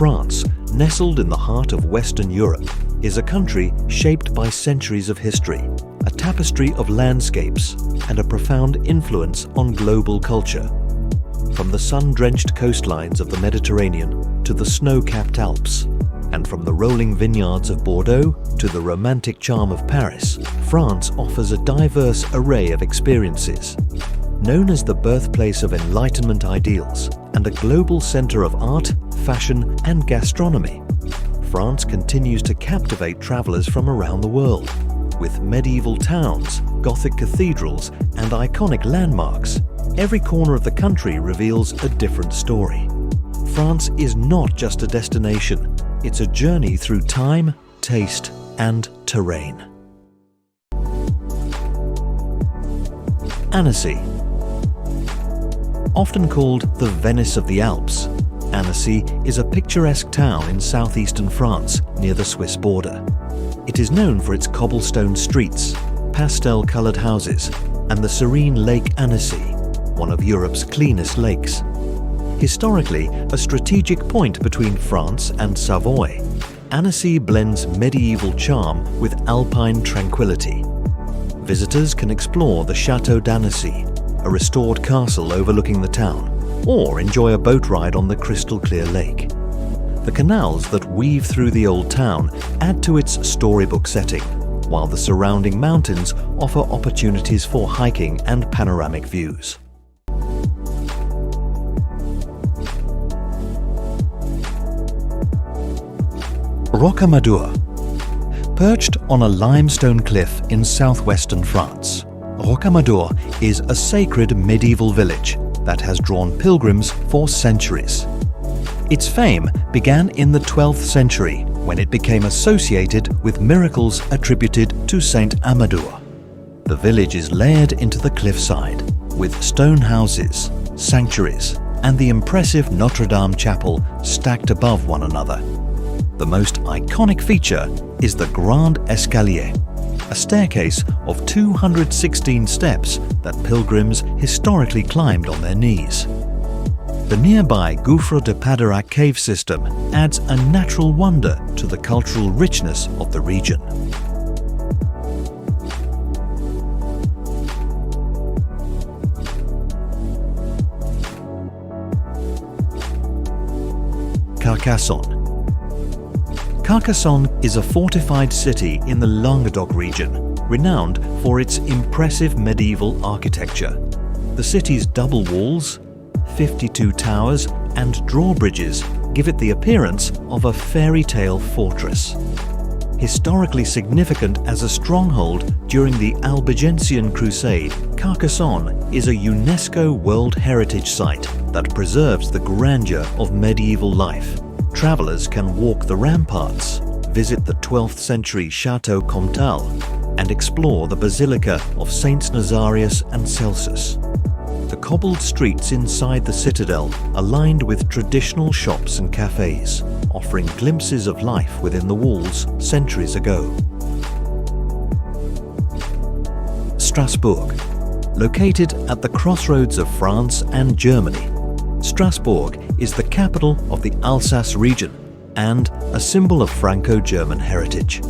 France, nestled in the heart of Western Europe, is a country shaped by centuries of history, a tapestry of landscapes, and a profound influence on global culture. From the sun-drenched coastlines of the Mediterranean to the snow-capped Alps, and from the rolling vineyards of Bordeaux to the romantic charm of Paris, France offers a diverse array of experiences. Known as the birthplace of Enlightenment ideals and a global centre of art, fashion and gastronomy, France continues to captivate travellers from around the world. With medieval towns, Gothic cathedrals and iconic landmarks, every corner of the country reveals a different story. France is not just a destination, it's a journey through time, taste and terrain. Annecy. Often called the Venice of the Alps, Annecy is a picturesque town in southeastern France near the Swiss border. It is known for its cobblestone streets, pastel-coloured houses and the serene Lake Annecy, one of Europe's cleanest lakes. Historically a strategic point between France and Savoy, Annecy blends medieval charm with alpine tranquility. Visitors can explore the Château d'Annecy, a restored castle overlooking the town, or enjoy a boat ride on the crystal-clear lake. The canals that weave through the old town add to its storybook setting, while the surrounding mountains offer opportunities for hiking and panoramic views. Rocamadour. Perched on a limestone cliff in southwestern France, Rocamadour is a sacred medieval village that has drawn pilgrims for centuries. Its fame began in the 12th century when it became associated with miracles attributed to Saint Amador. The village is layered into the cliffside with stone houses, sanctuaries and the impressive Notre Dame chapel stacked above one another. The most iconic feature is the Grand Escalier, a staircase of 216 steps that pilgrims historically climbed on their knees. The nearby Gouffre de Paderac cave system adds a natural wonder to the cultural richness of the region. Carcassonne. Carcassonne is a fortified city in the Languedoc region, renowned for its impressive medieval architecture. The city's double walls, 52 towers and drawbridges give it the appearance of a fairy tale fortress. Historically significant as a stronghold during the Albigensian Crusade, Carcassonne is a UNESCO World Heritage Site that preserves the grandeur of medieval life. Travellers can walk the ramparts, visit the 12th century Château Comtal, and explore the Basilica of Saints Nazarius and Celsus. The cobbled streets inside the citadel are lined with traditional shops and cafes, offering glimpses of life within the walls centuries ago. Strasbourg. Located at the crossroads of France and Germany, Strasbourg is the capital of the Alsace region and a symbol of Franco-German heritage.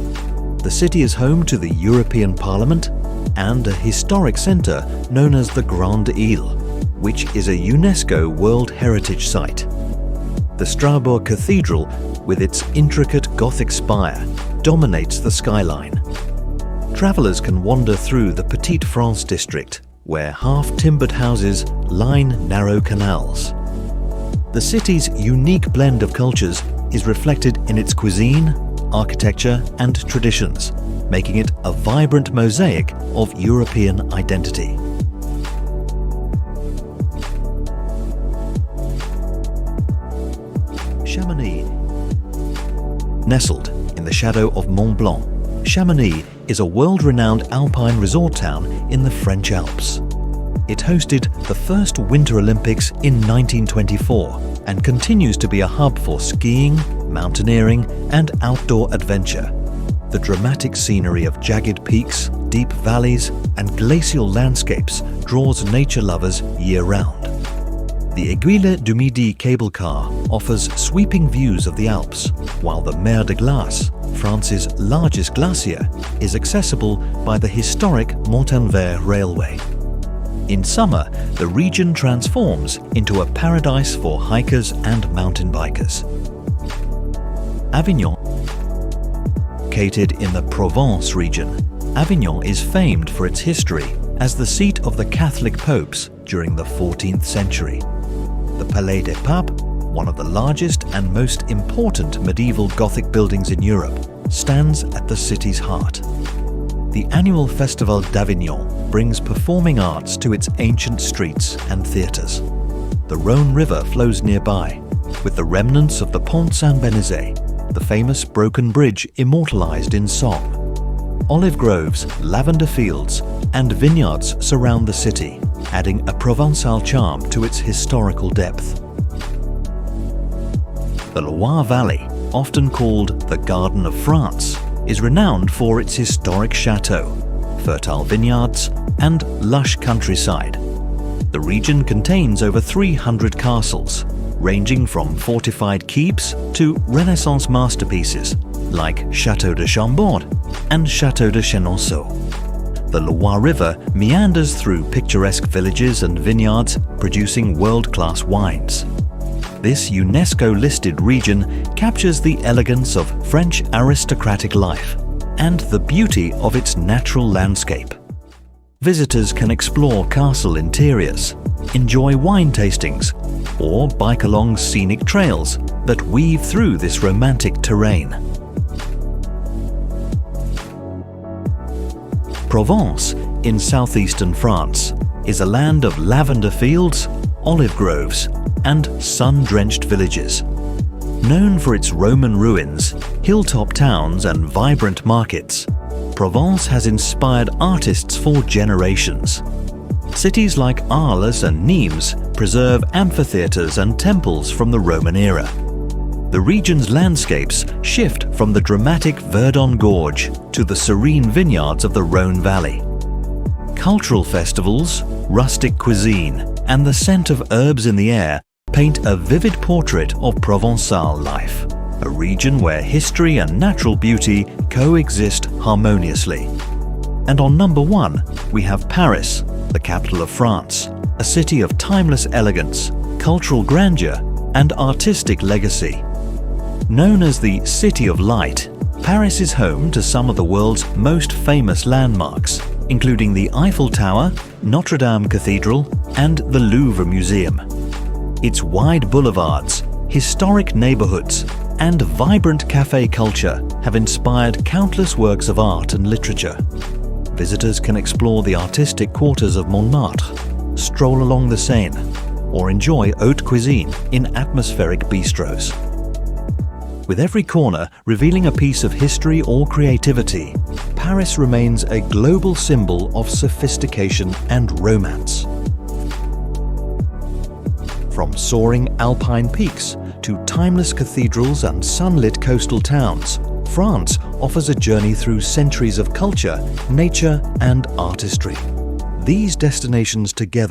The city is home to the European Parliament and a historic centre known as the Grande Ile, which is a UNESCO World Heritage Site. The Strasbourg Cathedral, with its intricate Gothic spire, dominates the skyline. Travellers can wander through the Petite France district, where half-timbered houses line narrow canals. The city's unique blend of cultures is reflected in its cuisine, architecture and traditions, making it a vibrant mosaic of European identity. Chamonix. Nestled in the shadow of Mont Blanc, Chamonix is a world-renowned alpine resort town in the French Alps. It hosted the first Winter Olympics in 1924 and continues to be a hub for skiing, mountaineering and outdoor adventure. The dramatic scenery of jagged peaks, deep valleys and glacial landscapes draws nature lovers year-round. The Aiguille du Midi cable car offers sweeping views of the Alps, while the Mer de Glace, France's largest glacier, is accessible by the historic Montanvert railway. In summer, the region transforms into a paradise for hikers and mountain bikers. Avignon. Located in the Provence region, Avignon is famed for its history as the seat of the Catholic popes during the 14th century. The Palais des Papes, one of the largest and most important medieval Gothic buildings in Europe, stands at the city's heart. The annual Festival d'Avignon brings performing arts to its ancient streets and theatres. The Rhône River flows nearby, with the remnants of the Pont Saint-Benezet, the famous broken bridge immortalized in song. Olive groves, lavender fields, and vineyards surround the city, adding a Provençal charm to its historical depth. The Loire Valley, often called the Garden of France, is renowned for its historic chateau, fertile vineyards, and lush countryside. The region contains over 300 castles, ranging from fortified keeps to Renaissance masterpieces like Château de Chambord and Château de Chenonceau. The Loire River meanders through picturesque villages and vineyards, producing world-class wines. This UNESCO-listed region captures the elegance of French aristocratic life and the beauty of its natural landscape. Visitors can explore castle interiors, enjoy wine tastings, or bike along scenic trails that weave through this romantic terrain. Provence, in southeastern France, is a land of lavender fields, olive groves, and sun-drenched villages. Known for its Roman ruins, hilltop towns, and vibrant markets, Provence has inspired artists for generations. Cities like Arles and Nimes preserve amphitheatres and temples from the Roman era. The region's landscapes shift from the dramatic Verdon Gorge to the serene vineyards of the Rhône Valley. Cultural festivals, rustic cuisine, and the scent of herbs in the air paint a vivid portrait of Provençal life, a region where history and natural beauty coexist harmoniously. And on number 1, we have Paris, the capital of France, a city of timeless elegance, cultural grandeur, and artistic legacy. Known as the City of Light, Paris is home to some of the world's most famous landmarks, including the Eiffel Tower, Notre Dame Cathedral, and the Louvre Museum. Its wide boulevards, historic neighborhoods, and vibrant cafe culture have inspired countless works of art and literature. Visitors can explore the artistic quarters of Montmartre, stroll along the Seine, or enjoy haute cuisine in atmospheric bistros. With every corner revealing a piece of history or creativity, Paris remains a global symbol of sophistication and romance. From soaring alpine peaks to timeless cathedrals and sunlit coastal towns, France offers a journey through centuries of culture, nature, and artistry. These destinations together